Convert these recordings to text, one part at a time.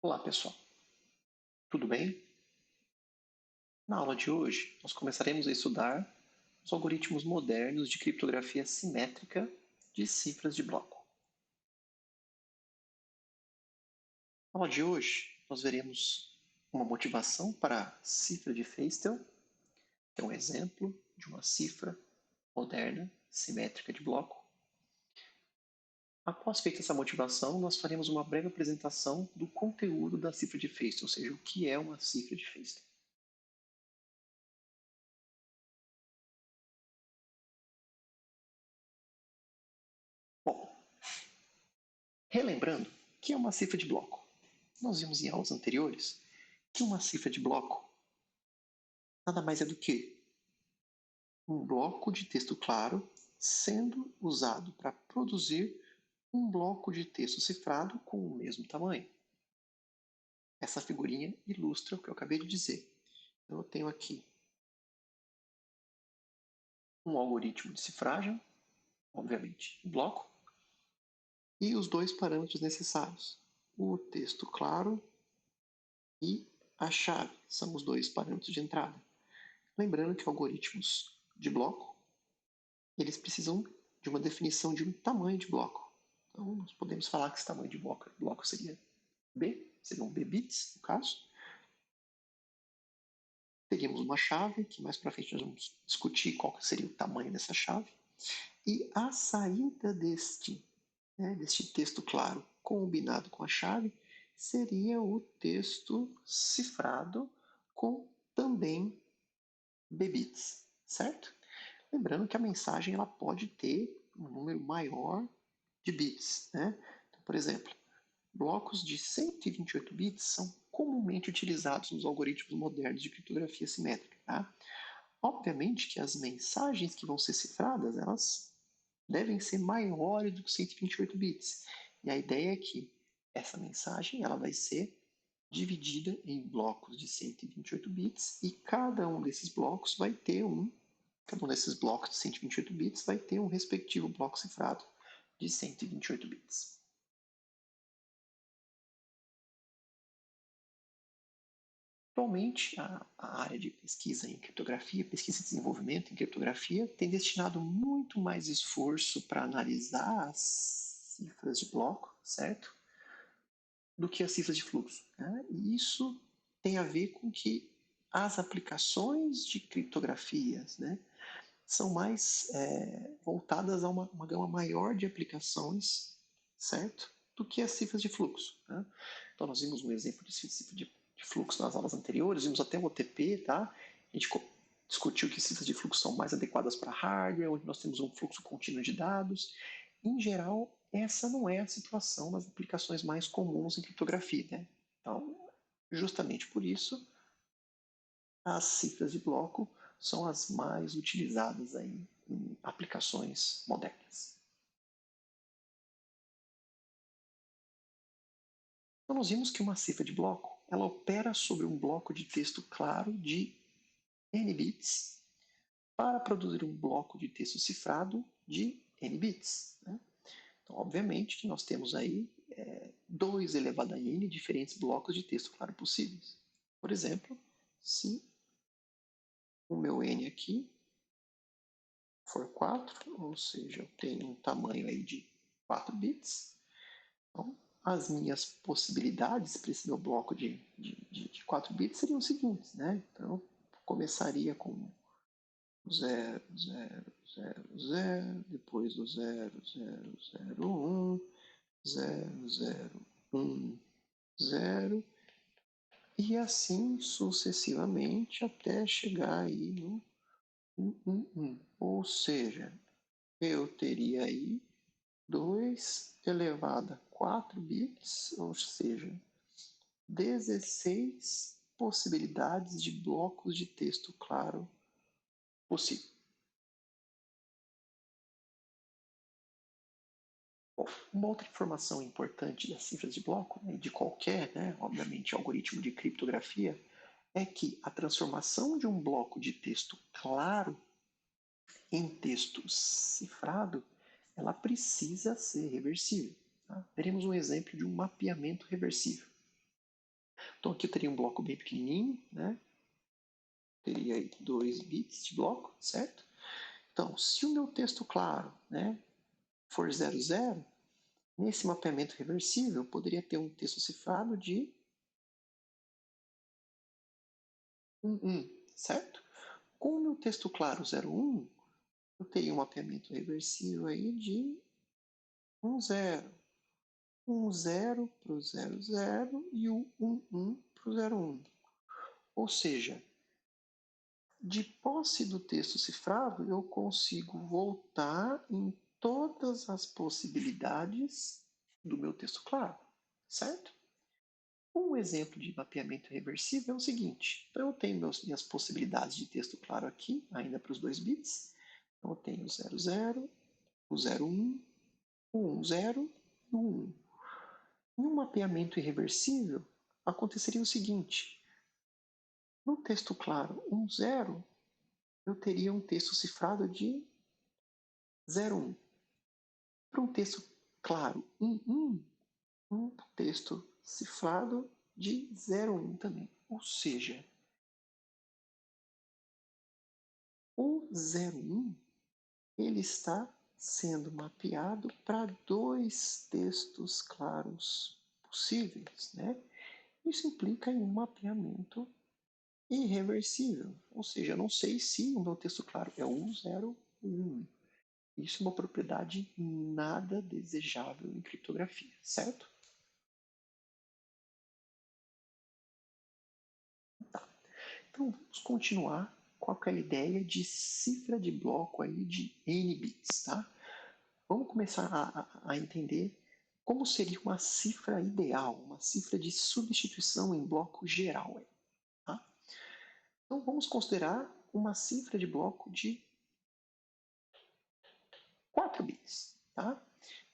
Olá, pessoal. Tudo bem? Na aula de hoje, nós começaremos a estudar os algoritmos modernos de criptografia simétrica de cifras de bloco. Na aula de hoje, nós veremos uma motivação para a cifra de Feistel, que é um exemplo de uma cifra moderna simétrica de bloco. Após feita essa motivação, nós faremos uma breve apresentação do conteúdo da cifra de Feistel, ou seja, o que é uma cifra de Feistel. Bom, relembrando, o que é uma cifra de bloco? Nós vimos em aulas anteriores que uma cifra de bloco nada mais é do que um bloco de texto claro sendo usado para produzir um bloco de texto cifrado com o mesmo tamanho. Essa figurinha ilustra o que eu acabei de dizer. Eu tenho aqui um algoritmo de cifragem, obviamente, em bloco, e os dois parâmetros necessários, o texto claro e a chave, são os dois parâmetros de entrada. Lembrando que algoritmos de bloco, eles precisam de uma definição de um tamanho de bloco. Então, nós podemos falar que esse tamanho de bloco seria B, seriam B bits, no caso. Teríamos uma chave, que mais para frente nós vamos discutir qual seria o tamanho dessa chave. E a saída deste texto claro combinado com a chave seria o texto cifrado com também B bits, certo? Lembrando que a mensagem ela pode ter um número maior de bits. Né? Então, por exemplo, blocos de 128 bits são comumente utilizados nos algoritmos modernos de criptografia simétrica. Tá? Obviamente que as mensagens que vão ser cifradas, elas devem ser maiores do que 128 bits. E a ideia é que essa mensagem ela vai ser dividida em blocos de 128 bits e cada um desses blocos vai ter cada um desses blocos de 128 bits vai ter um respectivo bloco cifrado de 128 bits. Atualmente, a área de pesquisa em criptografia, pesquisa e desenvolvimento em criptografia, tem destinado muito mais esforço para analisar as cifras de bloco, certo? Do que as cifras de fluxo. Né? E isso tem a ver com que as aplicações de criptografias, né, são mais voltadas a uma gama maior de aplicações, certo? Do que as cifras de fluxo. Né? Então, nós vimos um exemplo de cifra de fluxo nas aulas anteriores, vimos até o OTP, tá? A gente discutiu que cifras de fluxo são mais adequadas para hardware, onde nós temos um fluxo contínuo de dados. Em geral, essa não é a situação nas aplicações mais comuns em criptografia. Né? Então, justamente por isso, as cifras de bloco são as mais utilizadas aí em aplicações modernas. Então, nós vimos que uma cifra de bloco ela opera sobre um bloco de texto claro de n bits para produzir um bloco de texto cifrado de n bits. Né? Então, obviamente que nós temos aí 2 elevado a n diferentes blocos de texto claro possíveis. Por exemplo, se o meu n aqui for 4, ou seja, eu tenho um tamanho aí de 4 bits, então as minhas possibilidades para esse meu bloco de 4 bits seriam os seguintes. Né? Então, eu começaria com 0, 0, 0, 0, depois do 0, 0, 0, 1, 0, 0, 1, 0, e assim sucessivamente até chegar aí no 1, 1, 1. Ou seja, eu teria aí 2 elevado a 4 bits, ou seja, 16 possibilidades de blocos de texto claro possível. Bom, uma outra informação importante das cifras de bloco, né, de qualquer, obviamente, algoritmo de criptografia, é que a transformação de um bloco de texto claro em texto cifrado, ela precisa ser reversível. Tá? Teremos um exemplo de um mapeamento reversível. Então aqui eu teria um bloco bem pequenininho, né? Teria aí 2 bits de bloco, certo? Então, se o meu texto claro, né, for 0, 0, nesse mapeamento reversível, eu poderia ter um texto cifrado de 1, 1, certo? Com o meu texto claro 0, 1, eu teria um mapeamento reversível aí de 1, 0. 1, 0 para o 0, 0 e o 1, 1 para o 0, 1. Ou seja, de posse do texto cifrado, eu consigo voltar em todas as possibilidades do meu texto claro, certo? Um exemplo de mapeamento reversível é o seguinte. Então, eu tenho minhas possibilidades de texto claro aqui, ainda para os 2 bits. Então, eu tenho o 0, 0, o 0, 1, o 1, 0 e o 1. Em um mapeamento irreversível, aconteceria o seguinte. No texto claro 1, 0, eu teria um texto cifrado de 0, 1. Para um texto claro 1, 1, um texto cifrado de 0, 1 também. Ou seja, o 0, 1 ele está sendo mapeado para 2 textos claros possíveis, né? Isso implica em um mapeamento irreversível, ou seja, eu não sei se o meu texto claro é 1, 0 ou 1. Isso é uma propriedade nada desejável em criptografia, certo? Tá. Então vamos continuar com aquela ideia de cifra de bloco aí de n bits, tá? Vamos começar a entender como seria uma cifra ideal, uma cifra de substituição em bloco geral. Tá? Então vamos considerar uma cifra de bloco de 4 bits. Tá?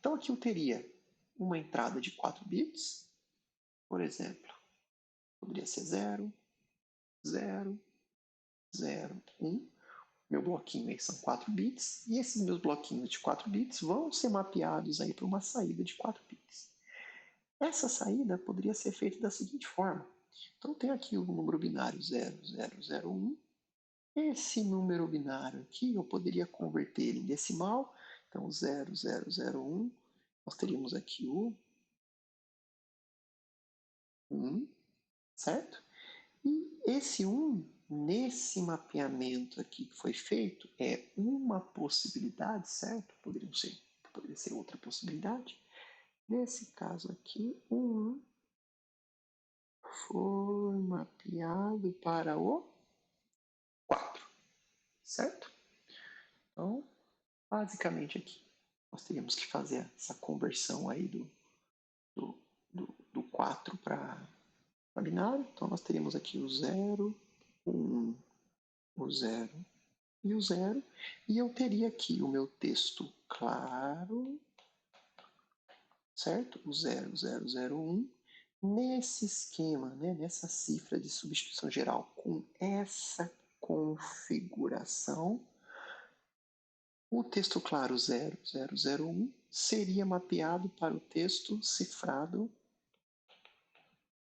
Então aqui eu teria uma entrada de 4 bits, por exemplo, poderia ser 0, 0, 0, 1. Meu bloquinho aí são 4 bits, e esses meus bloquinhos de 4 bits vão ser mapeados aí para uma saída de 4 bits. Essa saída poderia ser feita da seguinte forma. Então tem aqui o número binário 0001. Esse número binário aqui eu poderia converter ele em decimal. Então 0001, nós teríamos aqui o 1, certo? E esse 1, nesse mapeamento aqui que foi feito, é uma possibilidade, certo? Poderia ser outra possibilidade. Nesse caso aqui, o 1 foi mapeado para o 4, certo? Então, basicamente aqui, nós teríamos que fazer essa conversão aí do 4 para binário. Então, nós teríamos aqui o 0, o 1, o 0 e o 0. E eu teria aqui o meu texto claro, certo? O 0001. Nesse esquema, né, nessa cifra de substituição geral, com essa configuração, o texto claro 0001 seria mapeado para o texto cifrado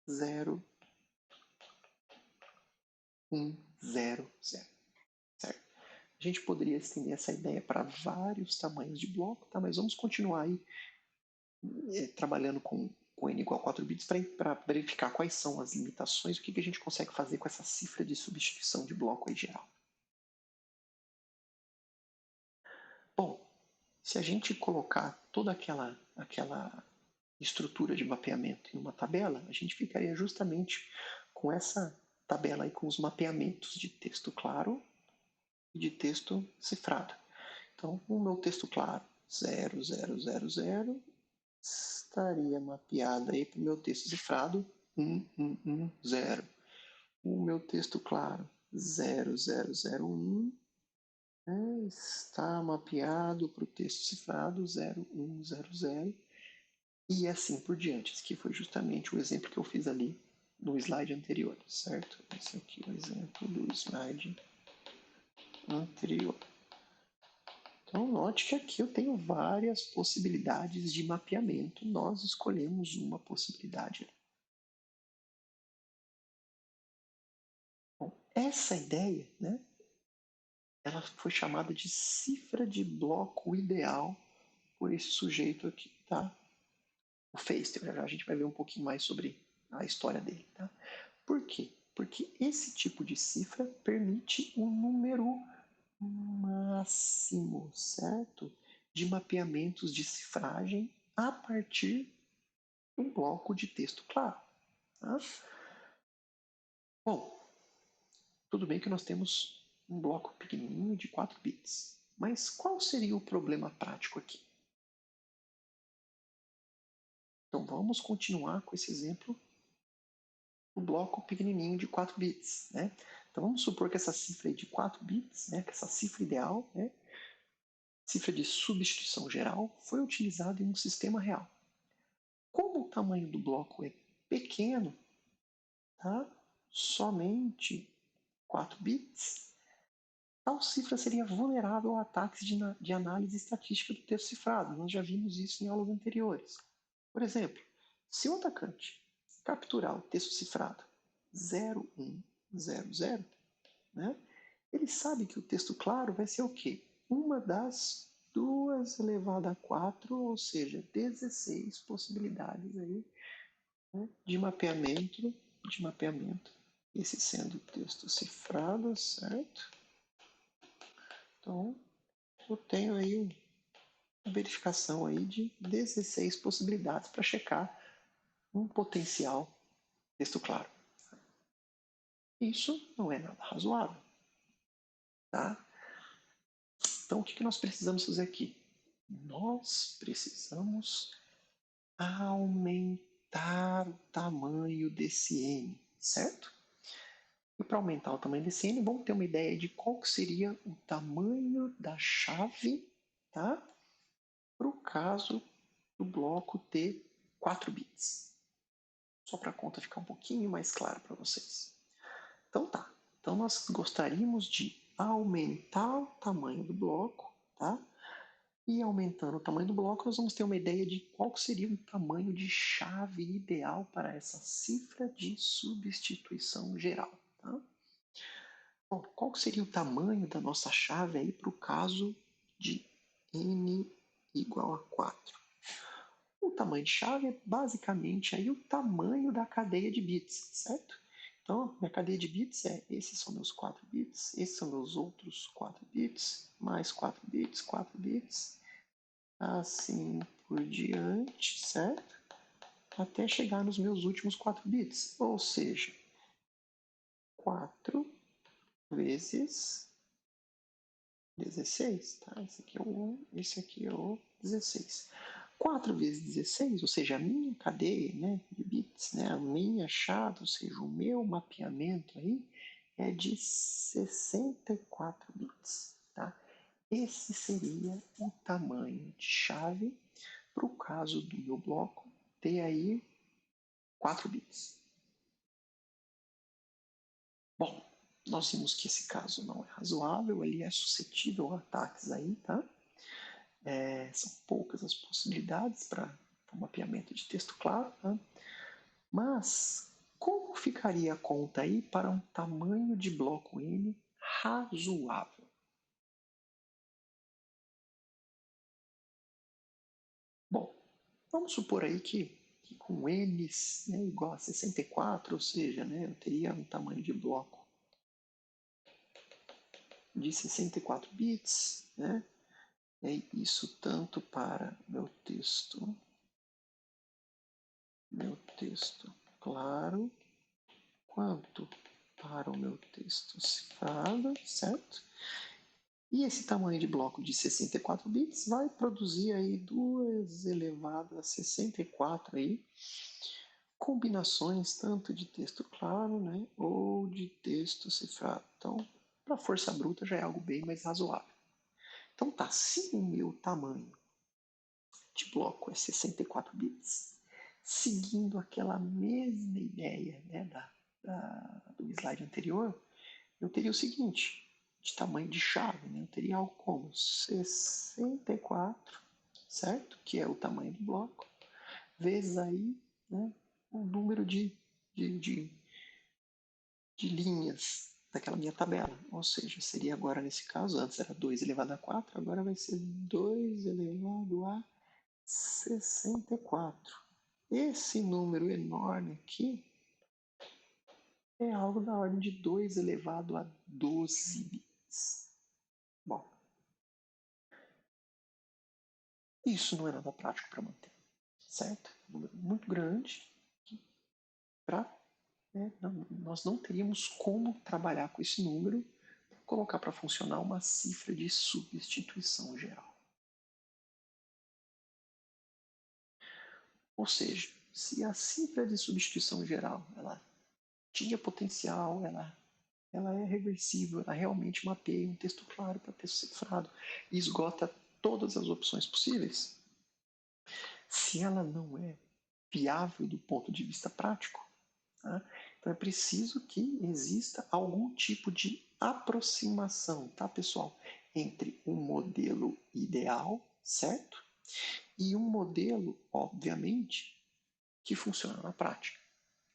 0100. Certo? A gente poderia estender essa ideia para vários tamanhos de bloco, tá? Mas vamos continuar aí trabalhando com n igual a 4 bits para verificar quais são as limitações, o que a gente consegue fazer com essa cifra de substituição de bloco aí geral. Bom, se a gente colocar toda aquela estrutura de mapeamento em uma tabela, a gente ficaria justamente com essa tabela aí com os mapeamentos de texto claro e de texto cifrado. Então, o meu texto claro 0000 estaria mapeado aí para o meu texto cifrado 1110. O meu texto claro 0001 está mapeado para o texto cifrado 0100 e assim por diante. Esse aqui foi justamente o exemplo que eu fiz ali no slide anterior, certo? Esse aqui é o exemplo do slide anterior. Então, note que aqui eu tenho várias possibilidades de mapeamento. Nós escolhemos uma possibilidade. Essa ideia, né, ela foi chamada de cifra de bloco ideal por esse sujeito aqui, tá? O Feistel. Já a gente vai ver um pouquinho mais sobre a história dele, tá? Por quê? Porque esse tipo de cifra permite um número máximo, certo? De mapeamentos de cifragem a partir de um bloco de texto claro. Tá? Bom, tudo bem que nós temos um bloco pequenininho de 4 bits, mas qual seria o problema prático aqui? Então vamos continuar com esse exemplo do bloco pequenininho de 4 bits. Né? Então vamos supor que essa cifra de 4 bits, né, que essa cifra ideal, né, cifra de substituição geral, foi utilizada em um sistema real. Como o tamanho do bloco é pequeno, tá? Somente 4 bits, tal cifra seria vulnerável a ataques de análise estatística do texto cifrado. Nós já vimos isso em aulas anteriores. Por exemplo, se o atacante capturar o texto cifrado 0100, né, ele sabe que o texto claro vai ser o quê? Uma das 2 elevado a 4, ou seja, 16 possibilidades aí, né, de mapeamento, esse sendo o texto cifrado, certo? Então, eu tenho aí uma verificação aí de 16 possibilidades para checar um potencial texto claro. Isso não é nada razoável, tá? Então, o que nós precisamos fazer aqui? Nós precisamos aumentar o tamanho desse N, certo? E para aumentar o tamanho desse N, vamos ter uma ideia de qual seria o tamanho da chave, tá? Para o caso do bloco ter 4 bits. Só para a conta ficar um pouquinho mais clara para vocês. Então tá. Então nós gostaríamos de aumentar o tamanho do bloco, tá? E aumentando o tamanho do bloco, nós vamos ter uma ideia de qual seria o tamanho de chave ideal para essa cifra de substituição geral. Tá? Bom, qual seria o tamanho da nossa chave aí para o caso de n igual a 4? O tamanho de chave é basicamente aí o tamanho da cadeia de bits, certo? Então, minha cadeia de bits é, esses são meus 4 bits, esses são meus outros 4 bits, mais 4 bits, 4 bits, assim por diante, certo? Até chegar nos meus últimos 4 bits, ou seja, 4 vezes 16, tá? Esse aqui é o 1, esse aqui é o 16. 4 vezes 16, ou seja, a minha cadeia, né, de bits, né, a minha chave, ou seja, o meu mapeamento aí é de 64 bits, tá? Esse seria o tamanho de chave para o caso do meu bloco ter aí 4 bits. Bom, nós vimos que esse caso não é razoável, ele é suscetível a ataques aí, tá? São poucas as possibilidades para o mapeamento de texto claro, tá? Mas como ficaria a conta aí para um tamanho de bloco N razoável? Bom, vamos supor aí que com N, né, igual a 64, ou seja, né, eu teria um tamanho de bloco de 64 bits, né? É isso tanto para meu texto claro, quanto para o meu texto cifrado, certo? E esse tamanho de bloco de 64 bits vai produzir aí 2 elevado a 64 aí, combinações tanto de texto claro, né, ou de texto cifrado. Então, para força bruta já é algo bem mais razoável. Então tá, se o meu tamanho de bloco é 64 bits, seguindo aquela mesma ideia, né, do slide anterior, eu teria o seguinte, de tamanho de chave, né, eu teria algo como 64, certo? Que é o tamanho do bloco, vezes aí, né, o número de linhas daquela minha tabela. Ou seja, seria agora nesse caso, antes era 2 elevado a 4, agora vai ser 2 elevado a 64. Esse número enorme aqui é algo da ordem de 2 elevado a 12 bits. Bom, isso não é nada prático para manter, certo? Um número muito grande para nós não teríamos como trabalhar com esse número, colocar para funcionar uma cifra de substituição geral. Ou seja, se a cifra de substituição geral ela tinha potencial, ela é reversível, ela realmente mapeia um texto claro para texto cifrado e esgota todas as opções possíveis, se ela não é viável do ponto de vista prático, tá? Então é preciso que exista algum tipo de aproximação, tá, pessoal, entre um modelo ideal, certo? E um modelo, obviamente, que funciona na prática.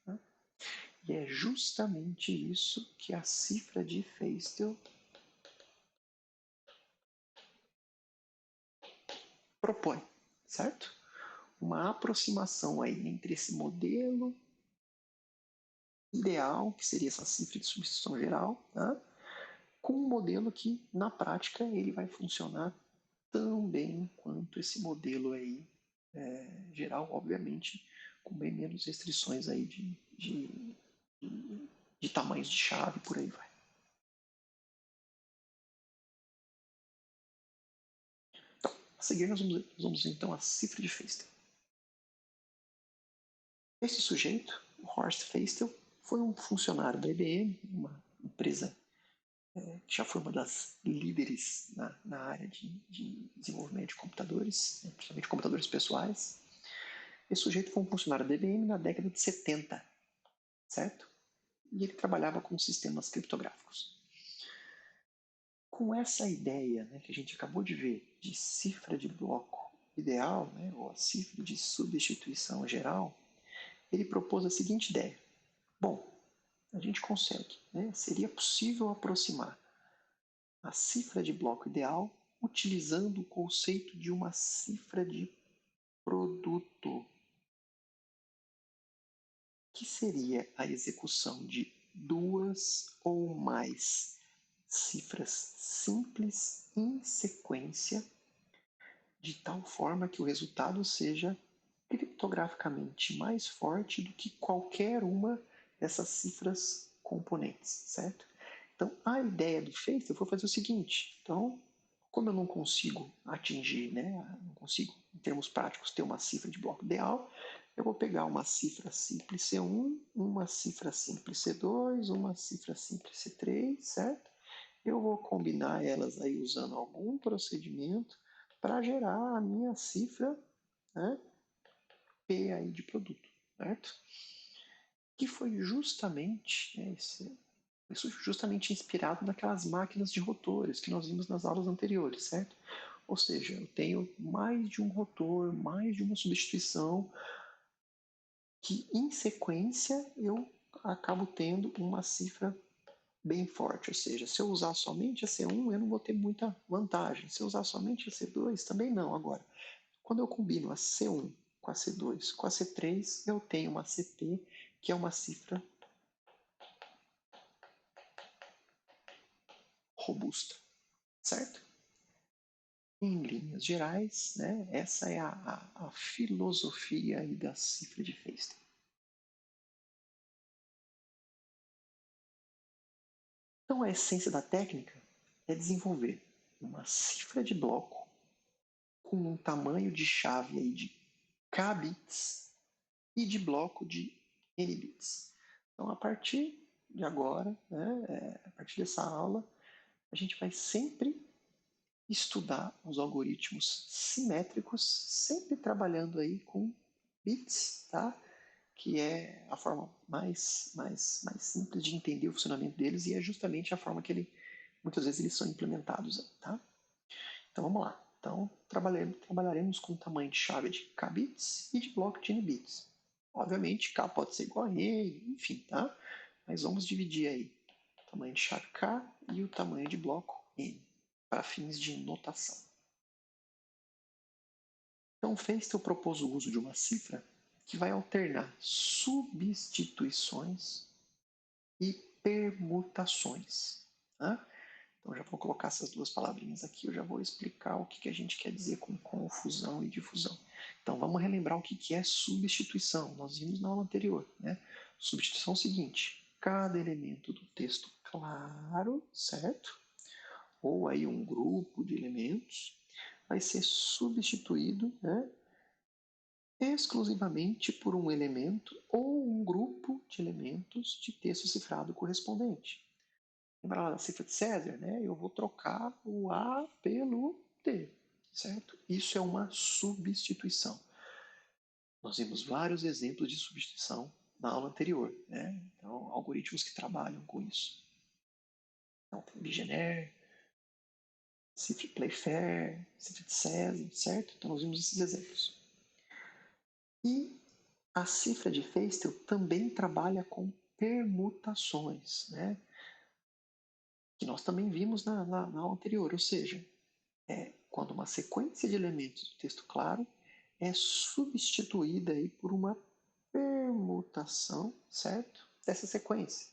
Né? E é justamente isso que a cifra de Feistel propõe, certo? Uma aproximação aí entre esse modelo ideal, que seria essa cifra de substituição geral, tá? Com um modelo que, na prática, ele vai funcionar tão bem quanto esse modelo aí geral, obviamente, com bem menos restrições aí de tamanhos de chave, por aí vai. Então, a seguir nós vamos então à cifra de Feistel. Esse sujeito, o Horst Feistel, foi um funcionário da IBM, uma empresa que já foi uma das líderes na área de desenvolvimento de computadores, principalmente computadores pessoais. Esse sujeito foi um funcionário da IBM na década de 70, certo? E ele trabalhava com sistemas criptográficos. Com essa ideia que a gente acabou de ver de cifra de bloco ideal, ou a cifra de substituição geral, ele propôs a seguinte ideia. Bom, a gente consegue, seria possível aproximar a cifra de bloco ideal utilizando o conceito de uma cifra de produto, que seria a execução de duas ou mais cifras simples em sequência, de tal forma que o resultado seja criptograficamente mais forte do que qualquer uma dessas cifras componentes, certo? Então, a ideia do Feistel foi fazer o seguinte. Então, como eu não consigo atingir, não consigo, em termos práticos, ter uma cifra de bloco ideal, eu vou pegar uma cifra simples C1, uma cifra simples C2, uma cifra simples C3, certo? Eu vou combinar elas aí usando algum procedimento para gerar a minha cifra, P aí de produto, certo? Que foi justamente justamente inspirado naquelas máquinas de rotores que nós vimos nas aulas anteriores, certo? Ou seja, eu tenho mais de um rotor, mais de uma substituição, que em sequência eu acabo tendo uma cifra bem forte. Ou seja, se eu usar somente a C1, eu não vou ter muita vantagem. Se eu usar somente a C2, também não. Agora, quando eu combino a C1 com a C2 com a C3, eu tenho uma CP, que é uma cifra robusta, certo? Em linhas gerais, essa é a filosofia aí da cifra de Feistel. Então, a essência da técnica é desenvolver uma cifra de bloco com um tamanho de chave aí de K bits e de bloco de N bits. Então, a partir de agora, a partir dessa aula, a gente vai sempre estudar os algoritmos simétricos, sempre trabalhando aí com bits, tá? Que é a forma mais simples de entender o funcionamento deles e é justamente a forma que muitas vezes eles são implementados. Tá? Então vamos lá. Então trabalharemos com tamanho de chave de K bits e de bloco de N bits. Obviamente K pode ser igual a N, enfim, tá? Mas vamos dividir aí tamanho de chave K e o tamanho de bloco N, para fins de notação. Então, Feistel propôs o uso de uma cifra que vai alternar substituições e permutações. Tá? Então, já vou colocar essas duas palavrinhas aqui, eu já vou explicar o que a gente quer dizer com confusão e difusão. Então, vamos relembrar o que é substituição. Nós vimos na aula anterior. Né? Substituição é o seguinte, cada elemento do texto claro, certo? Ou aí um grupo de elementos, vai ser substituído, né, exclusivamente por um elemento ou um grupo de elementos de texto cifrado correspondente. Lembra lá da cifra de César? Né? Eu vou trocar o A pelo T, certo? Isso é uma substituição. Nós vimos vários exemplos de substituição na aula anterior, né? Então, algoritmos que trabalham com isso. Então, tem Bigener, cifra de Playfair, cifra de César, certo? Então, nós vimos esses exemplos. E a cifra de Feistel também trabalha com permutações, né? Que nós também vimos na aula anterior, ou seja, quando uma sequência de elementos do texto claro é substituída aí por uma permutação, certo? Dessa sequência.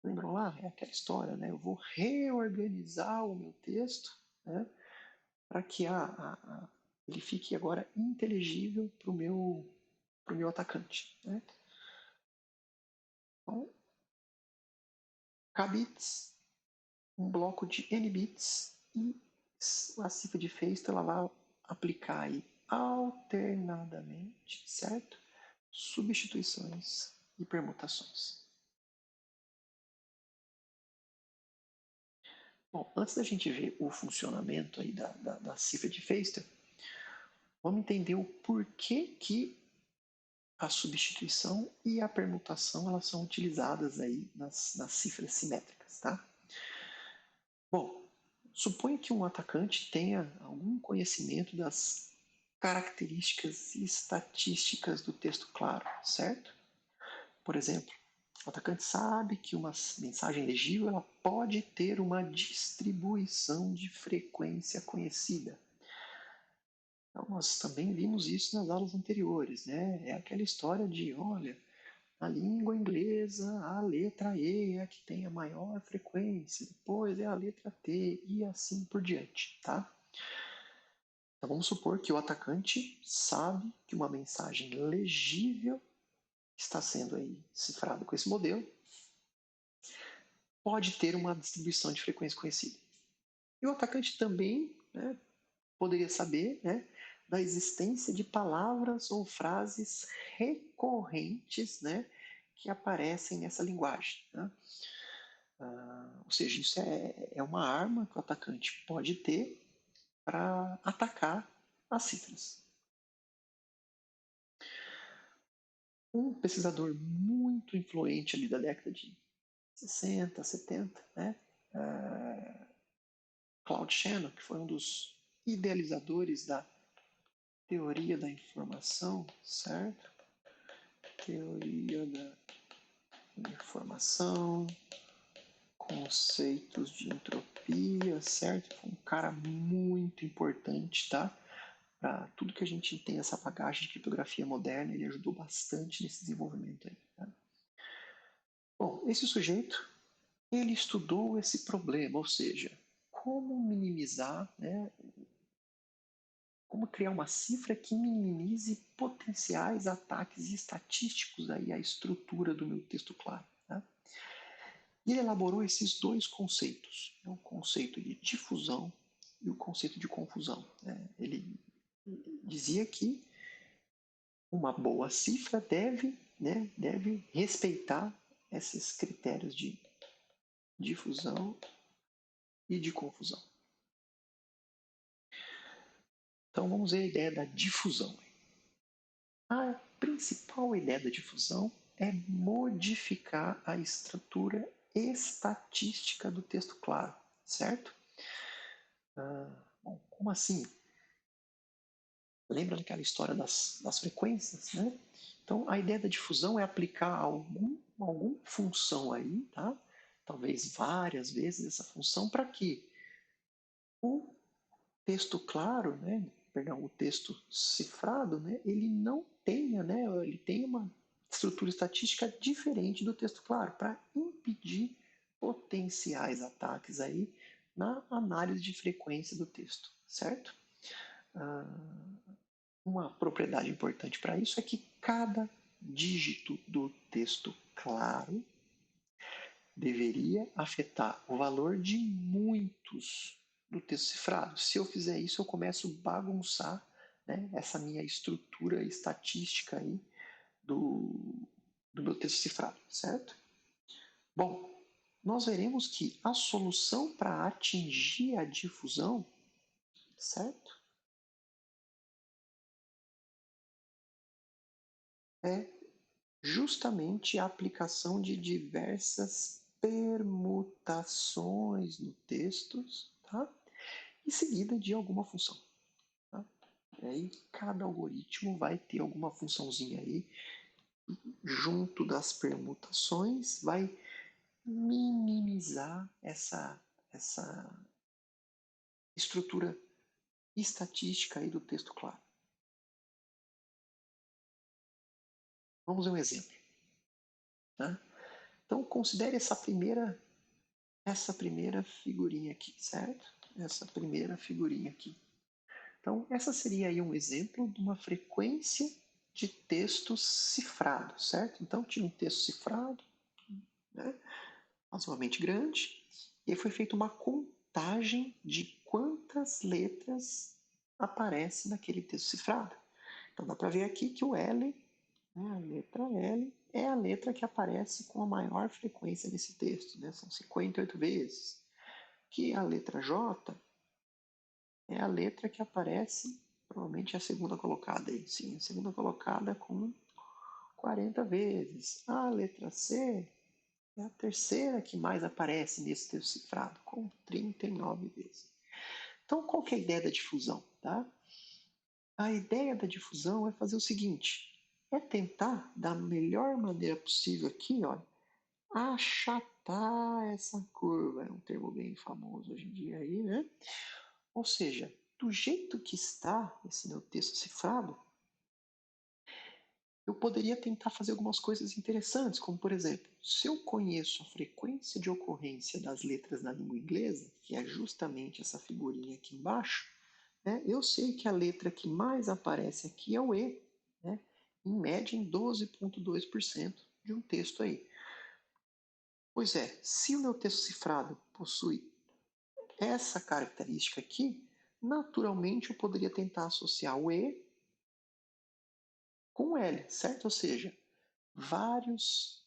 Lembram lá? É aquela história, né? Eu vou reorganizar o meu texto, né? Para que ele fique agora inteligível para o meu atacante, né? Então, K bits, um bloco de N bits e a cifra de Feistel ela vai aplicar aí alternadamente, certo? Substituições e permutações. Bom, antes da gente ver o funcionamento aí da cifra de Feistel, vamos entender o porquê que a substituição e a permutação elas são utilizadas aí nas cifras simétricas, tá? Bom, suponha que um atacante tenha algum conhecimento das características estatísticas do texto claro, certo? Por exemplo, o atacante sabe que uma mensagem legível ela pode ter uma distribuição de frequência conhecida. Então, nós também vimos isso nas aulas anteriores, né? É aquela história de, olha, na língua inglesa, a letra E é a que tem a maior frequência, depois é a letra T e assim por diante, tá? Então vamos supor que o atacante sabe que uma mensagem legível está sendo aí cifrada com esse modelo, pode ter uma distribuição de frequência conhecida. E o atacante também, né, poderia saber, né, da existência de palavras ou frases recorrentes, né, que aparecem nessa linguagem. Né? Ou seja, isso é uma arma que o atacante pode ter para atacar as cifras. Um pesquisador muito influente ali da década de 60, 70, né? Claude Shannon, que foi um dos idealizadores da teoria da informação, certo? Teoria da informação, conceitos de entropia, certo? Foi um cara muito importante, tá? Para tudo que a gente tem essa bagagem de criptografia moderna, ele ajudou bastante nesse desenvolvimento aí. Tá? Bom, esse sujeito, ele estudou esse problema, ou seja, como minimizar, né, como criar uma cifra que minimize potenciais ataques estatísticos aí à estrutura do meu texto claro. Tá? E ele elaborou esses dois conceitos, né, o conceito de difusão e o conceito de confusão. Né? Ele dizia que uma boa cifra deve respeitar esses critérios de difusão e de confusão. Então vamos ver a ideia da difusão. A principal ideia da difusão é modificar a estrutura estatística do texto claro, certo? Bom, como assim? Lembra daquela história das frequências, né? Então, a ideia da difusão é aplicar alguma função aí, tá? talvez várias vezes essa função para que o texto claro, né, perdão, o texto cifrado, né, ele não tenha, né, ele tem uma estrutura estatística diferente do texto claro, para impedir potenciais ataques aí na análise de frequência do texto, certo? Uma propriedade importante para isso é que cada dígito do texto claro deveria afetar o valor de muitos do texto cifrado. Se eu fizer isso, eu começo a bagunçar, né, essa minha estrutura estatística aí do meu texto cifrado, certo? Bom, nós veremos que a solução para atingir a difusão, certo? É justamente a aplicação de diversas permutações no texto, tá? Em seguida de alguma função. Tá? E aí cada algoritmo vai ter alguma funçãozinha aí, junto das permutações, vai minimizar essa estrutura estatística aí do texto claro. Vamos ver um exemplo. Tá? Então considere essa primeira figurinha aqui, certo? Essa primeira figurinha aqui. Então, essa seria aí um exemplo de uma frequência de texto cifrado, certo? Então, tinha um texto cifrado, né, razoavelmente grande, e aí foi feita uma contagem de quantas letras aparecem naquele texto cifrado. Então, dá para ver aqui que o L, né, a letra L, é a letra que aparece com a maior frequência nesse texto, né? São 58 vezes. Que a letra J é a letra que aparece, provavelmente é a segunda colocada aí, sim, a segunda colocada com 40 vezes. A letra C é a terceira que mais aparece nesse texto cifrado, com 39 vezes. Então, qual que é a ideia da difusão? Tá? A ideia da difusão é fazer o seguinte, é tentar, da melhor maneira possível aqui, ó, achatar essa curva. É um termo bem famoso hoje em dia aí, né? Ou seja, do jeito que está esse meu texto cifrado, eu poderia tentar fazer algumas coisas interessantes, como por exemplo, se eu conheço a frequência de ocorrência das letras na língua inglesa, que é justamente essa figurinha aqui embaixo, né, eu sei que a letra que mais aparece aqui é o E, né, em média em 12,2% de um texto aí. Pois é, se o meu texto cifrado possui essa característica aqui, naturalmente eu poderia tentar associar o E com L, certo? Ou seja, vários.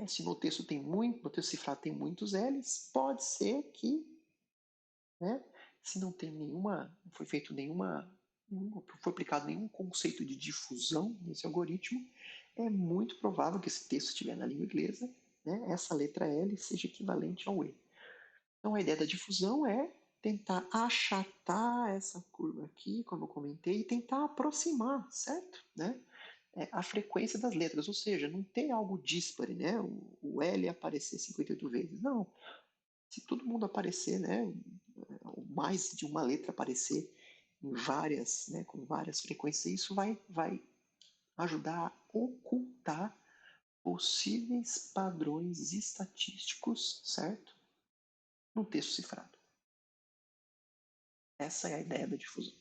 Se no texto tem muito, no texto cifrado tem muitos L's, pode ser que, né, se não tem nenhuma, não foi feito não foi aplicado nenhum conceito de difusão nesse algoritmo, é muito provável que esse texto estiver na língua inglesa, né, essa letra L seja equivalente ao E. Então a ideia da difusão é tentar achatar essa curva aqui, como eu comentei, e tentar aproximar, certo? Né? A frequência das letras, ou seja, não ter algo díspare, né? O L aparecer 58 vezes. Não. Se todo mundo aparecer, né? Mais de uma letra aparecer em várias, né? Com várias frequências, isso vai ajudar a ocultar possíveis padrões estatísticos, certo? No texto cifrado. Essa é a ideia da difusão.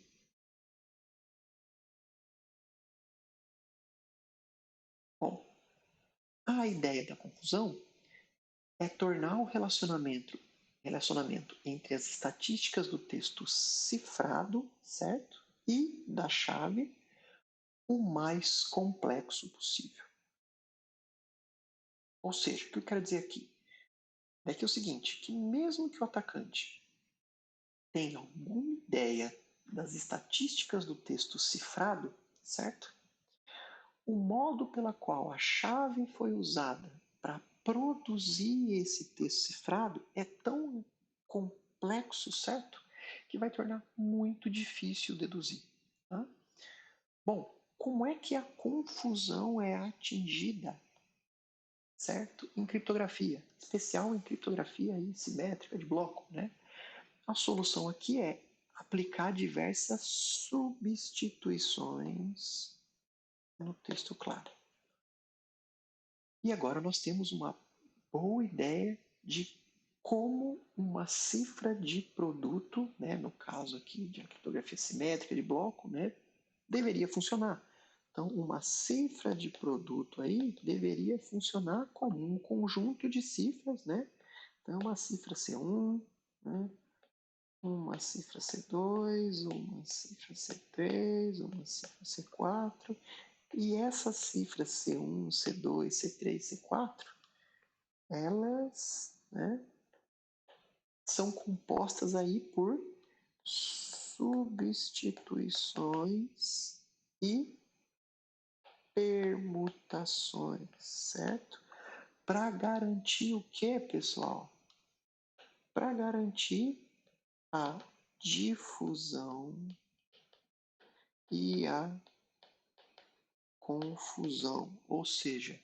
Bom, a ideia da conclusão é tornar o relacionamento entre as estatísticas do texto cifrado, certo? E da chave o mais complexo possível. Ou seja, o que eu quero dizer aqui é que é o seguinte, que mesmo que o atacante tenha alguma ideia das estatísticas do texto cifrado, certo? O modo pela qual a chave foi usada para produzir esse texto cifrado é tão complexo, certo? Que vai tornar muito difícil deduzir. Tá? Bom, como é que a confusão é atingida? certo? Em criptografia, especial em criptografia aí, simétrica de bloco, né? A solução aqui é aplicar diversas substituições no texto claro. E agora nós temos uma boa ideia de como uma cifra de produto, né, no caso aqui de criptografia simétrica de bloco, né, deveria funcionar. Então, uma cifra de produto aí deveria funcionar como um conjunto de cifras, né? Então, uma cifra C1, né? Uma cifra C2, uma cifra C3, uma cifra C4, e essas cifras C1, C2, C3, C4, elas, né, são compostas aí por substituições e permutações, certo? Para garantir o que, pessoal? Para garantir a difusão e a confusão, ou seja,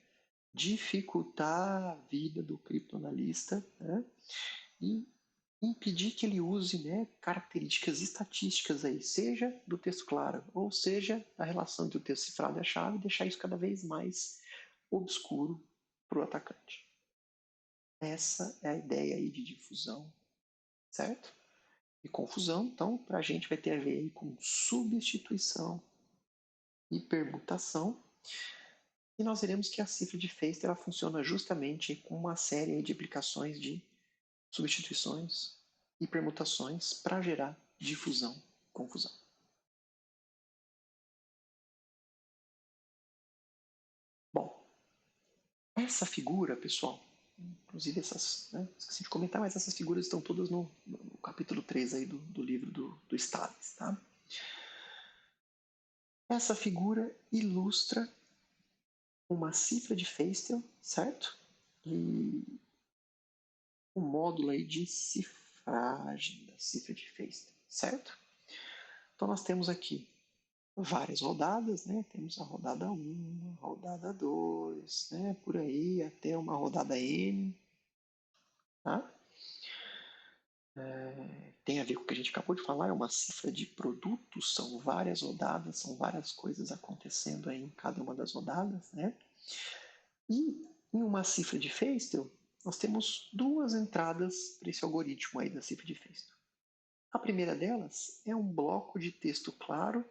dificultar a vida do criptoanalista, né? E impedir que ele use, né, características estatísticas aí, seja do texto claro, ou seja, da relação entre o texto cifrado e a chave, deixar isso cada vez mais obscuro para o atacante. Essa é a ideia aí de difusão, certo? E confusão, então, para a gente vai ter a ver aí com substituição e permutação. E nós veremos que a cifra de Feist ela funciona justamente com uma série de aplicações de substituições e permutações para gerar difusão e confusão. Bom, essa figura, pessoal, inclusive essas, né, esqueci de comentar, mas essas figuras estão todas no capítulo 3 aí do livro do Stalins, tá? Essa figura ilustra uma cifra de Feistel, certo? E o módulo aí de cifragem da cifra de Feistel, certo? Então nós temos aqui várias rodadas, né? Temos a rodada 1, a rodada 2, né? Por aí até uma rodada N, tá? Tem a ver com o que a gente acabou de falar, é uma cifra de produtos, são várias rodadas, são várias coisas acontecendo aí em cada uma das rodadas, né? E em uma cifra de Feistel, nós temos duas entradas para esse algoritmo aí da cifra de Feistel. A primeira delas é um bloco de texto claro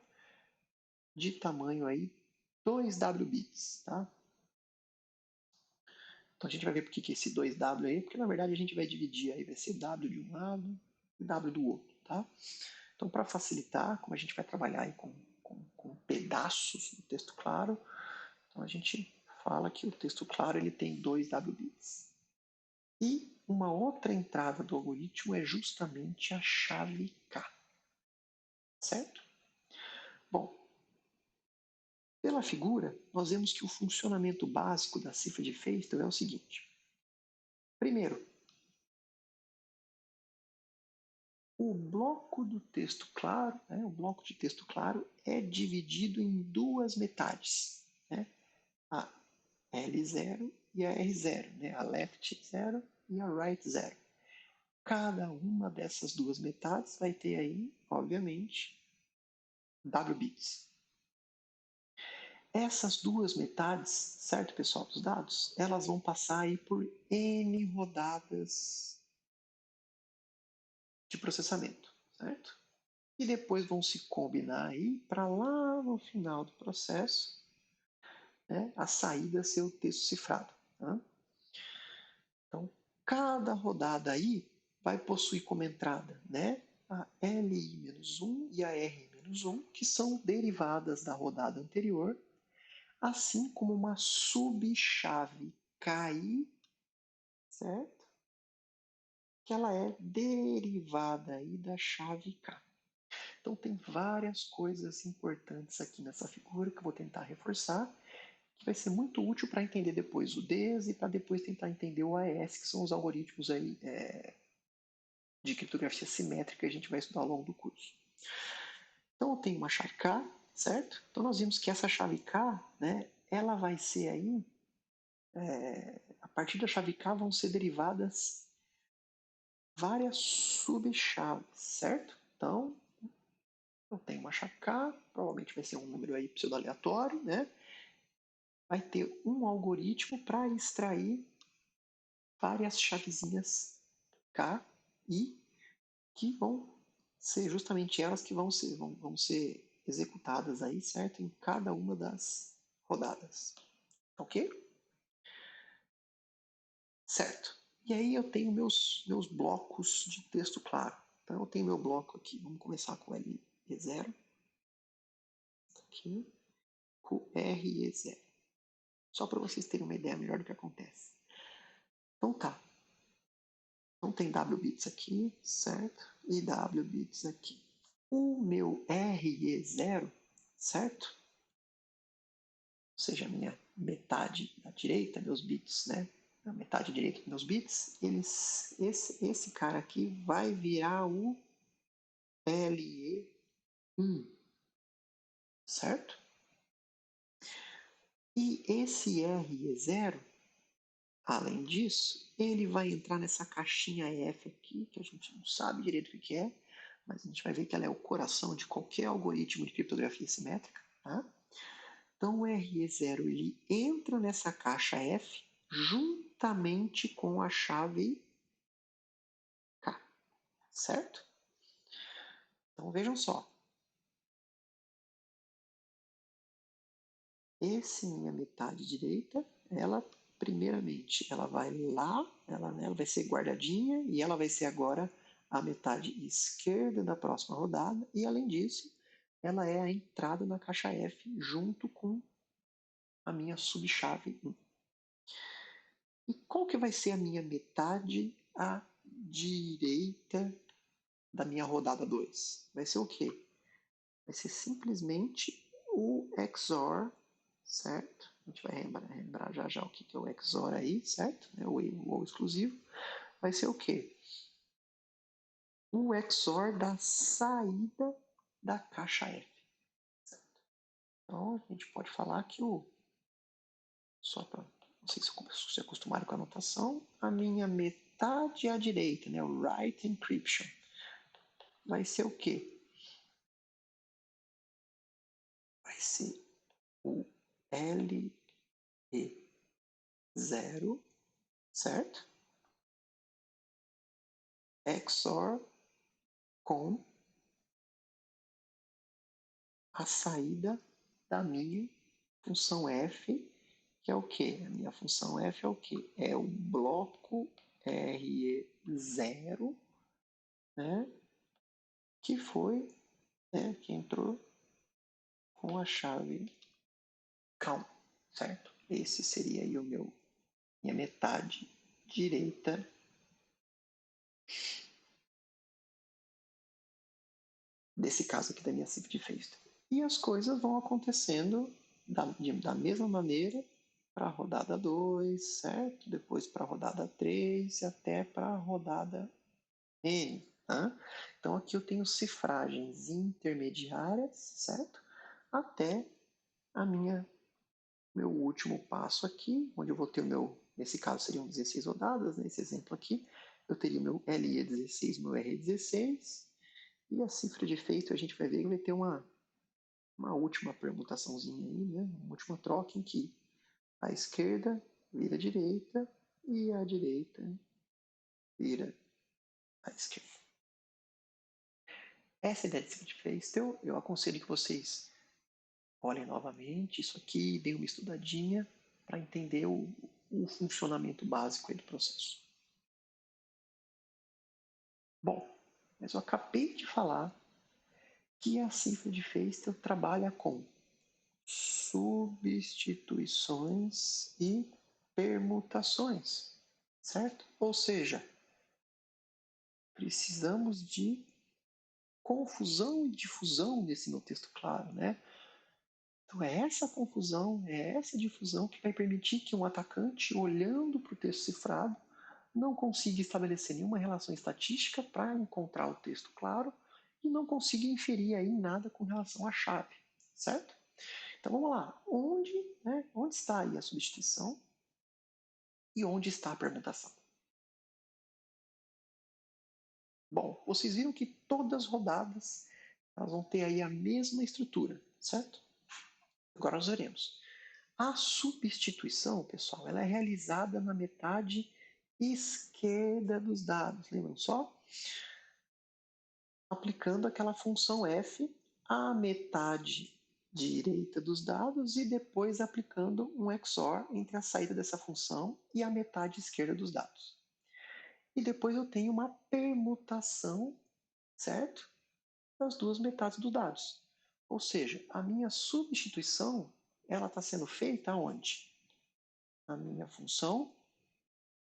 de tamanho aí 2W bits, tá? Então a gente vai ver por que esse 2W aí, porque na verdade a gente vai dividir aí, vai ser W de um lado e W do outro, tá? Então para facilitar, como a gente vai trabalhar aí com pedaços do texto claro, então a gente fala que o texto claro ele tem 2W bits. E uma outra entrada do algoritmo é justamente a chave K, certo? Bom, pela figura, nós vemos que o funcionamento básico da cifra de Feistel é o seguinte. Primeiro, o bloco do texto claro, né, o bloco de texto claro é dividido em duas metades, né, a L0 e a R0, né, a left 0 e a right 0. Cada uma dessas duas metades vai ter aí, obviamente, W bits. Essas duas metades, certo, pessoal, dos dados, elas vão passar aí por N rodadas de processamento, certo? E depois vão se combinar aí para lá no final do processo, né, a saída ser o texto cifrado. Tá? Então, cada rodada aí vai possuir como entrada, né, a LI-1 e a R-1, que são derivadas da rodada anterior, assim como uma subchave KI, certo? Que ela é derivada aí da chave K. Então tem várias coisas importantes aqui nessa figura que eu vou tentar reforçar, que vai ser muito útil para entender depois o DES e para depois tentar entender o AES, que são os algoritmos aí, de criptografia simétrica que a gente vai estudar ao longo do curso. Então eu tenho uma chave K, certo? Então nós vimos que essa chave K, né, ela vai ser aí partir da chave K vão ser derivadas várias subchaves, certo? Então, eu tenho uma chave K, provavelmente vai ser um número aí pseudo-aleatório, né? Vai ter um algoritmo para extrair várias chavezinhas K e que vão ser justamente elas que vão ser executadas aí, certo? Em cada uma das rodadas. Ok? Certo. E aí eu tenho meus blocos de texto claro. Então eu tenho meu bloco aqui. Vamos começar com LE0. Aqui. Com RE0. Só para vocês terem uma ideia melhor do que acontece. Então tá. Então tem W bits aqui, certo? E W bits aqui. O meu RE0, certo? Ou seja, a minha metade à direita, meus bits, né? A metade direita dos meus bits, esse cara aqui vai virar o LE1, certo? E esse RE0, além disso, ele vai entrar nessa caixinha F aqui, que a gente não sabe direito o que é, mas a gente vai ver que ela é o coração de qualquer algoritmo de criptografia simétrica, tá? Então o RE0 ele entra nessa caixa F juntamente com a chave K, certo? Então vejam só. Essa minha metade direita, ela primeiramente, ela vai lá, ela vai ser guardadinha e ela vai ser agora a metade esquerda da próxima rodada e além disso, ela é a entrada na caixa F junto com a minha subchave 1. E qual que vai ser a minha metade à direita da minha rodada 2? Vai ser o quê? Vai ser simplesmente o XOR, certo? A gente vai lembrar já já o que é o XOR aí, certo? O exclusivo. Vai ser o quê? O XOR da saída da caixa F. Certo? Então, a gente pode falar que só para não sei se você é acostumado com a anotação, a minha metade à direita, né, o right encryption, vai ser o quê? Vai ser o LE0, certo? XOR com a saída da minha função f, que é o quê? A minha função f é o quê? É o bloco RE0, né? Que foi, né, que entrou com a chave count, certo? Esse seria aí minha metade direita desse caso aqui da minha cifra de Feistel. E as coisas vão acontecendo da mesma maneira para a rodada 2, certo? Depois para a rodada 3 e até para a rodada N. Tá? Então aqui eu tenho cifragens intermediárias, certo? Até a meu último passo aqui, onde eu vou ter nesse caso seriam 16 rodadas, nesse exemplo aqui, eu teria o meu LE16, meu RE16, e a cifra de efeito a gente vai ver que vai ter uma última permutaçãozinha aí, né? Uma última troca em que a esquerda vira a direita e a direita vira a esquerda. Essa é a ideia de cifra de Feistel. Eu aconselho que vocês olhem novamente isso aqui, deem uma estudadinha para entender o funcionamento básico aí do processo. Bom, mas eu acabei de falar que a cifra de Feistel trabalha com substituições e permutações, certo? Ou seja, precisamos de confusão e difusão nesse meu texto claro, né? Então é essa confusão, é essa difusão que vai permitir que um atacante, olhando para o texto cifrado, não consiga estabelecer nenhuma relação estatística para encontrar o texto claro e não consiga inferir aí nada com relação à chave, certo? Então vamos lá, onde está aí a substituição? e onde está a permutação. Bom, vocês viram que todas as rodadas elas vão ter aí a mesma estrutura, certo? Agora nós veremos. A substituição, pessoal, ela é realizada na metade esquerda dos dados. Lembram só? Aplicando aquela função f à metade direita dos dados e depois aplicando um XOR entre a saída dessa função e a metade esquerda dos dados. E depois eu tenho uma permutação, certo? Das duas metades dos dados. Ou seja, a minha substituição ela está sendo feita aonde? Na minha função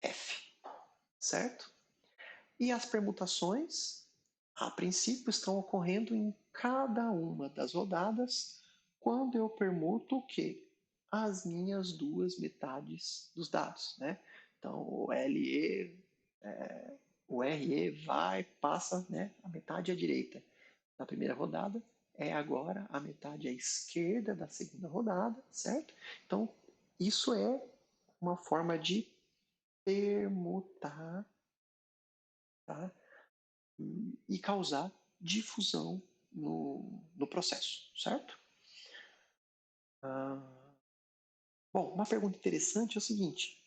f, certo? E as permutações, a princípio, estão ocorrendo em cada uma das rodadas quando eu permuto o quê? As minhas duas metades dos dados, né? Então, o RE vai, passa, né, a metade à direita da primeira rodada, é agora a metade à esquerda da segunda rodada, certo? Então, isso é uma forma de permutar, tá? E causar difusão no processo, certo? Bom, uma pergunta interessante é o seguinte: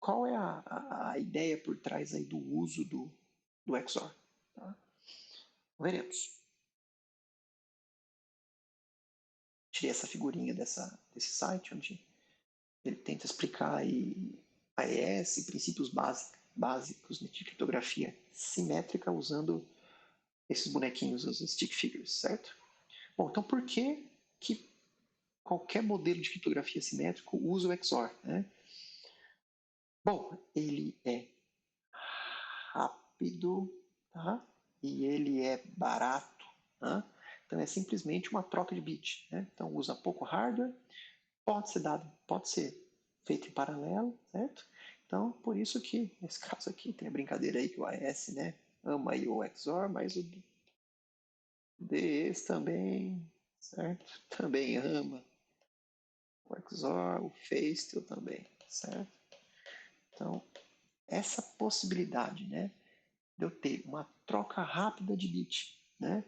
qual é a ideia por trás aí do uso do XOR? Tá? Veremos. Tirei essa figurinha desse site, onde ele tenta explicar aí AES, princípios básicos de criptografia simétrica usando esses bonequinhos, os stick figures, certo? Bom, então por que qualquer modelo de criptografia simétrico usa o XOR? Né? Bom, ele é rápido, tá? E ele é barato, tá? Então é simplesmente uma troca de bit, né? Então usa pouco hardware, pode ser feito em paralelo, certo? Então por isso que nesse caso aqui tem a brincadeira aí que o AES, né, ama aí o XOR, mas o DES também, certo? Também ama o XOR, o Feistel também, certo? Então essa possibilidade, né, de eu ter uma troca rápida de bit, né,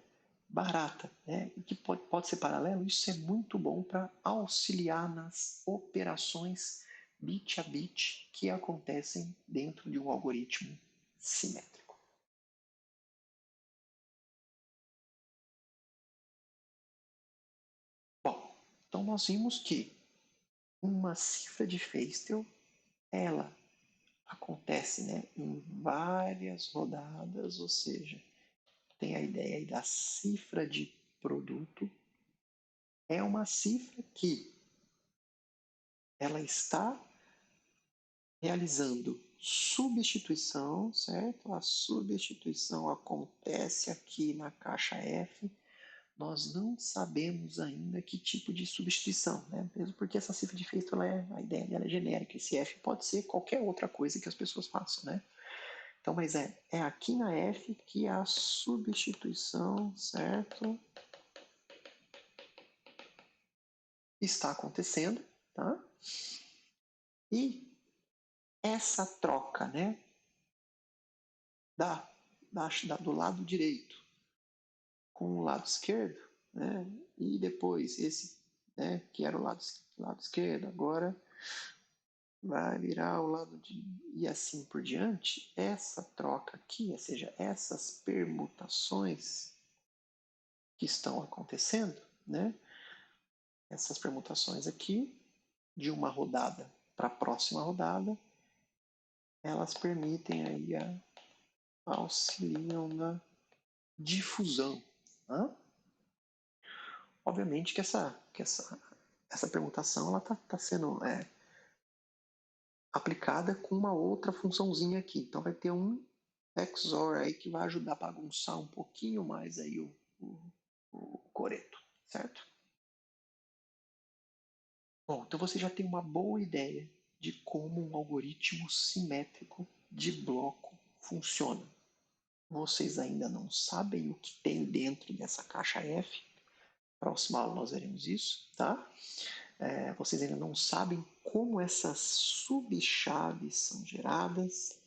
barata, né, e que pode ser paralelo, isso é muito bom para auxiliar nas operações bit a bit que acontecem dentro de um algoritmo simétrico. Bom, então nós vimos que uma cifra de Feistel, ela acontece, né, em várias rodadas, ou seja, tem a ideia aí da cifra de produto, é uma cifra que ela está realizando substituição, certo? A substituição acontece aqui na caixa F. Nós não sabemos ainda que tipo de substituição, né? Mesmo porque essa cifra de efeito, a ideia dela é genérica. Esse F pode ser qualquer outra coisa que as pessoas façam, né? Então, mas é aqui na F que a substituição, certo? Está acontecendo, tá? E essa troca, né? Do lado direito com o lado esquerdo, né? E depois esse, né, que era o lado esquerdo, agora vai virar o lado de e assim por diante. Essa troca aqui, ou seja, essas permutações que estão acontecendo, né? Essas permutações aqui de uma rodada para a próxima rodada, elas permitem aí auxiliam na difusão. Né? Obviamente que essa permutação está sendo aplicada com uma outra funçãozinha aqui. Então vai ter um XOR aí que vai ajudar a bagunçar um pouquinho mais aí o coreto, certo? Bom, então você já tem uma boa ideia de como um algoritmo simétrico de bloco funciona. Vocês ainda não sabem o que tem dentro dessa caixa F. Próxima aula nós veremos isso, tá? vocês ainda não sabem como essas subchaves são geradas,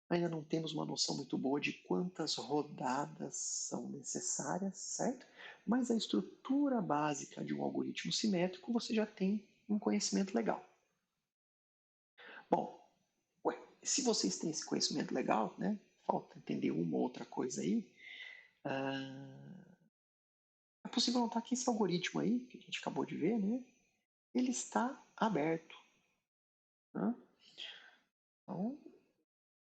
ainda não temos uma noção muito boa de quantas rodadas são necessárias, certo? Mas a estrutura básica de um algoritmo simétrico você já tem um conhecimento legal. Bom, se vocês têm esse conhecimento legal, né, falta entender uma ou outra coisa aí, é possível notar que esse algoritmo aí, que a gente acabou de ver, né, ele está aberto. Né? Então,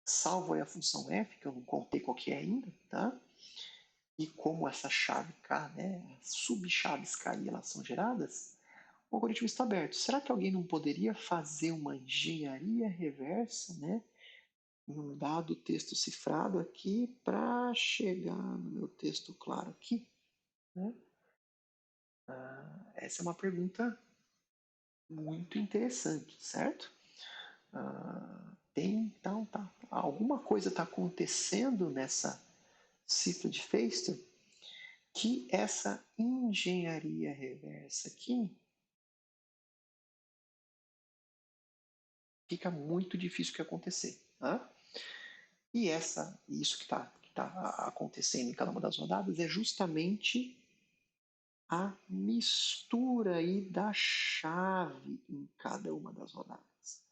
salvo aí a função f, que eu não contei qual que é ainda, tá? E como essa chave K, né, as subchaves K elas são geradas, o algoritmo está aberto. Será que alguém não poderia fazer uma engenharia reversa, né, em um dado texto cifrado aqui para chegar no meu texto claro aqui? Né? Essa é uma pergunta muito interessante, certo? Então, alguma coisa está acontecendo nessa cifra de Feistel que essa engenharia reversa aqui fica muito difícil de acontecer. Tá? E isso que está acontecendo em cada uma das rodadas é justamente a mistura aí da chave em cada uma das rodadas.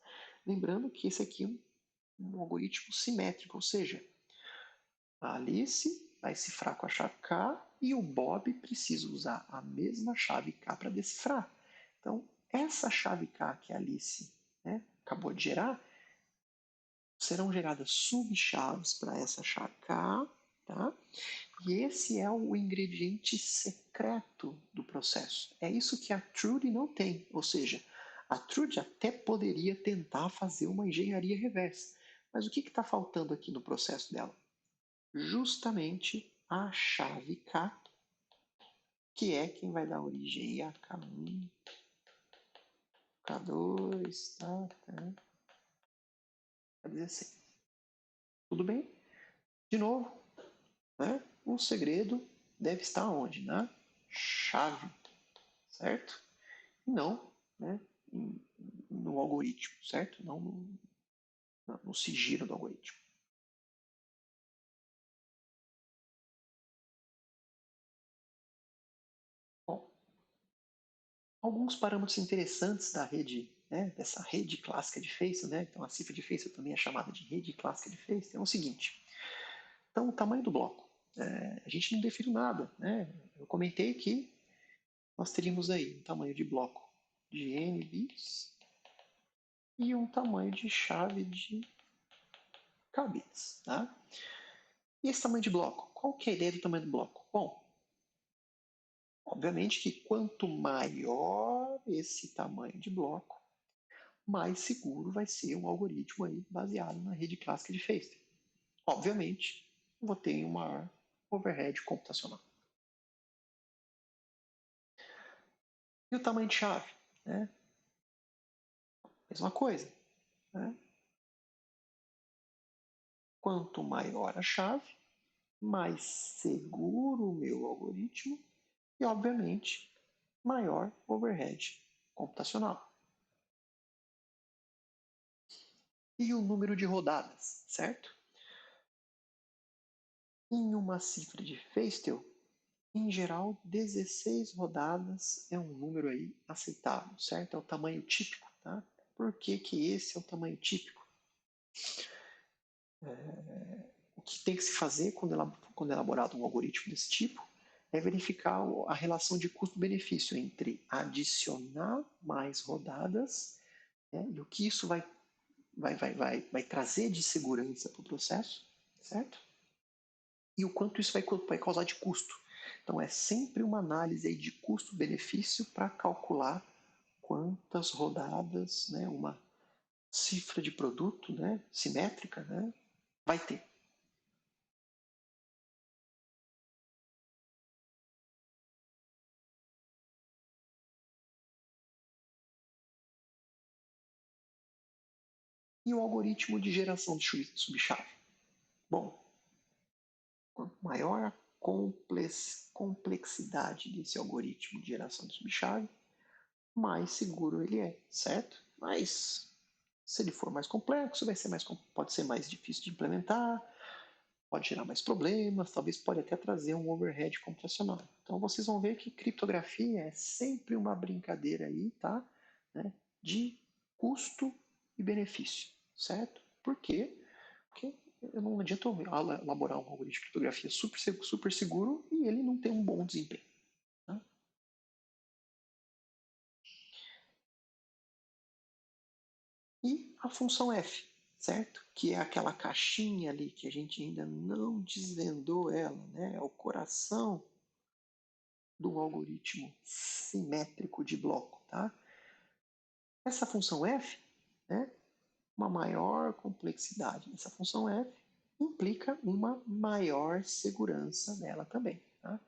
Lembrando que esse aqui é um algoritmo simétrico, ou seja, a Alice vai cifrar com a chave K e o Bob precisa usar a mesma chave K para decifrar. Então, essa chave K que a Alice, né, acabou de gerar, serão geradas subchaves para essa chave K, tá? E esse é o ingrediente secreto do processo. É isso que a Trudy não tem, ou seja, a Trudy até poderia tentar fazer uma engenharia reversa, mas o que está faltando aqui no processo dela? Justamente a chave K, que é quem vai dar origem a K1, K2, K16. Tudo bem? De novo, né? O segredo deve estar onde? Na chave, certo? Não, né? No algoritmo, certo? Não no sigilo do algoritmo. Bom, alguns parâmetros interessantes da rede, né, dessa rede clássica de Feistel, né? Então a cifra de Feistel também é chamada de rede clássica de Feistel, é o seguinte. Então o tamanho do bloco, a gente não definiu nada, né? Eu comentei que nós teríamos aí um tamanho de bloco de n bits e um tamanho de chave de k bits, tá? E esse tamanho de bloco? Qual que é a ideia do tamanho do bloco? Bom, obviamente que quanto maior esse tamanho de bloco, mais seguro vai ser um algoritmo aí baseado na rede clássica de Feistel. Obviamente, vou ter um maior overhead computacional. E o tamanho de chave? Né? Mesma coisa. Né? Quanto maior a chave, mais seguro o meu algoritmo e, obviamente, maior overhead computacional. E o número de rodadas, certo? Em uma cifra de Feistel, em geral, 16 rodadas é um número aí aceitável, certo? É o tamanho típico, tá? Por que que esse é o tamanho típico? O que tem que se fazer quando elaborado um algoritmo desse tipo é verificar a relação de custo-benefício entre adicionar mais rodadas, né, e o que isso vai trazer de segurança para o processo, certo? E o quanto isso vai causar de custo. Então é sempre uma análise aí de custo-benefício para calcular quantas rodadas, né, uma cifra de produto, né, simétrica, né, vai ter. E o algoritmo de geração de subchave? Bom, quanto maior a complexidade desse algoritmo de geração de subchave, mais seguro ele é, certo? Mas se ele for mais complexo, pode ser mais difícil de implementar, pode gerar mais problemas, talvez pode até trazer um overhead computacional. Então vocês vão ver que criptografia é sempre uma brincadeira aí, tá? Né? De custo e benefício, certo? Por quê? Porque não adianta eu elaborar um algoritmo de criptografia super seguro e ele não ter um bom desempenho. Tá? E a função f, certo? Que é aquela caixinha ali que a gente ainda não desvendou ela, né? É o coração do algoritmo simétrico de bloco, tá? Essa função f, né? Uma maior complexidade dessa função f implica uma maior segurança dela também, tá?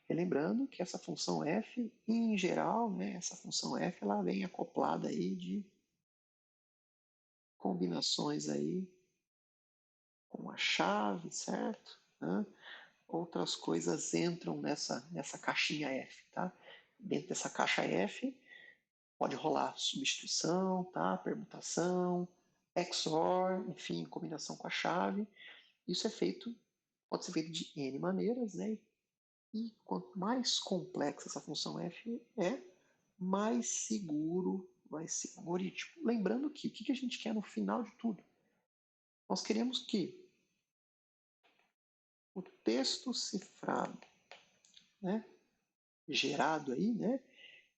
Lembrando que essa função f, em geral, né, essa função f ela vem acoplada aí de combinações aí com a chave, certo? Né? Outras coisas entram nessa caixinha F, tá? Dentro dessa caixa F pode rolar substituição, tá? Permutação, XOR, enfim, combinação com a chave. Isso pode ser feito de N maneiras, né? E quanto mais complexa essa função F é, mais seguro vai ser o algoritmo. Lembrando que o que a gente quer no final de tudo? Nós queremos que o texto cifrado, né, gerado aí, né,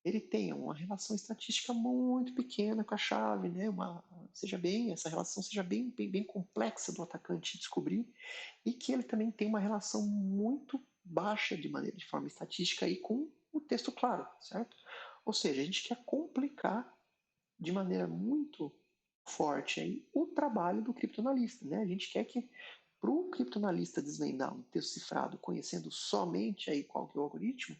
ele tenha uma relação estatística muito pequena com a chave, né, essa relação seja bem complexa do atacante descobrir e que ele também tenha uma relação muito baixa de forma estatística aí com o texto claro, certo? Ou seja, a gente quer complicar de maneira muito forte aí o trabalho do criptoanalista, né? A gente quer que para o criptoanalista desvendar um texto cifrado conhecendo somente aí qual que é o algoritmo,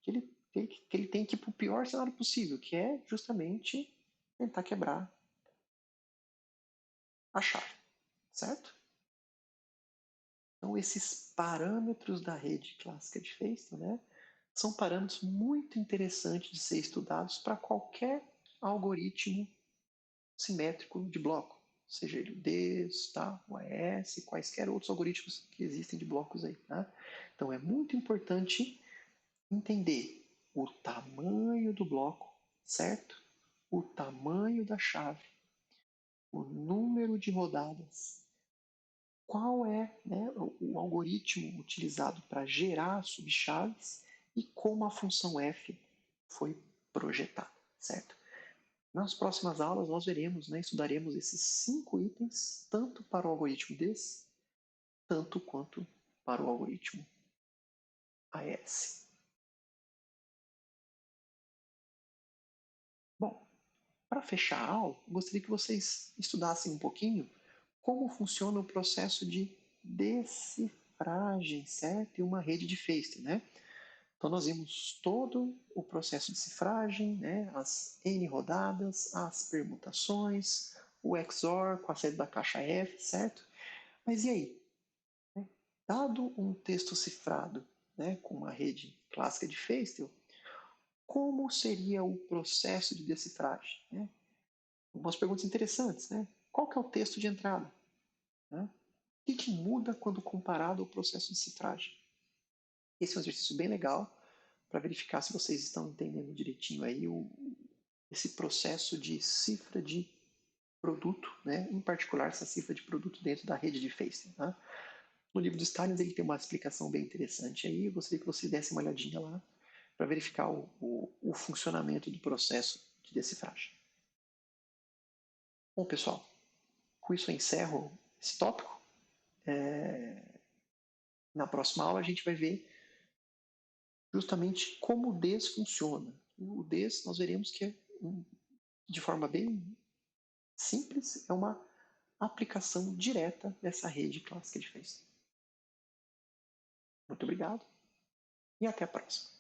que ele tem que ir para o pior cenário possível, que é justamente tentar quebrar a chave, certo? Então esses parâmetros da rede clássica de Feistel, né, são parâmetros muito interessantes de ser estudados para qualquer algoritmo simétrico de bloco, seja ele o DES, tá? O AES, quaisquer outros algoritmos que existem de blocos aí. Tá? Então é muito importante entender o tamanho do bloco, certo? O tamanho da chave, o número de rodadas, qual é, né, o algoritmo utilizado para gerar subchaves e como a função f foi projetada, certo? Nas próximas aulas nós veremos, né, estudaremos esses 5 itens, tanto para o algoritmo DES, tanto quanto para o algoritmo AES. Bom, para fechar a aula, gostaria que vocês estudassem um pouquinho como funciona o processo de decifragem, certo? Em uma rede de Feistel, né? Então nós vimos todo o processo de cifragem, né? As N rodadas, as permutações, o XOR com a saída da caixa F, certo? Mas e aí? Dado um texto cifrado, né, com uma rede clássica de Feistel, como seria o processo de decifragem? Né? Algumas perguntas interessantes. Né? Qual que é o texto de entrada? Né? O que muda quando comparado ao processo de cifragem? Esse é um exercício bem legal para verificar se vocês estão entendendo direitinho aí esse processo de cifra de produto, né? Em particular essa cifra de produto dentro da rede de Feistel. Tá? No livro do Stalins ele tem uma explicação bem interessante aí, eu gostaria que você desse uma olhadinha lá para verificar o funcionamento do processo de decifragem. Bom, pessoal, com isso eu encerro esse tópico. Na próxima aula a gente vai ver justamente como o DES funciona. O DES nós veremos que é, de forma bem simples, é uma aplicação direta dessa rede clássica de Feistel. Muito obrigado e até a próxima.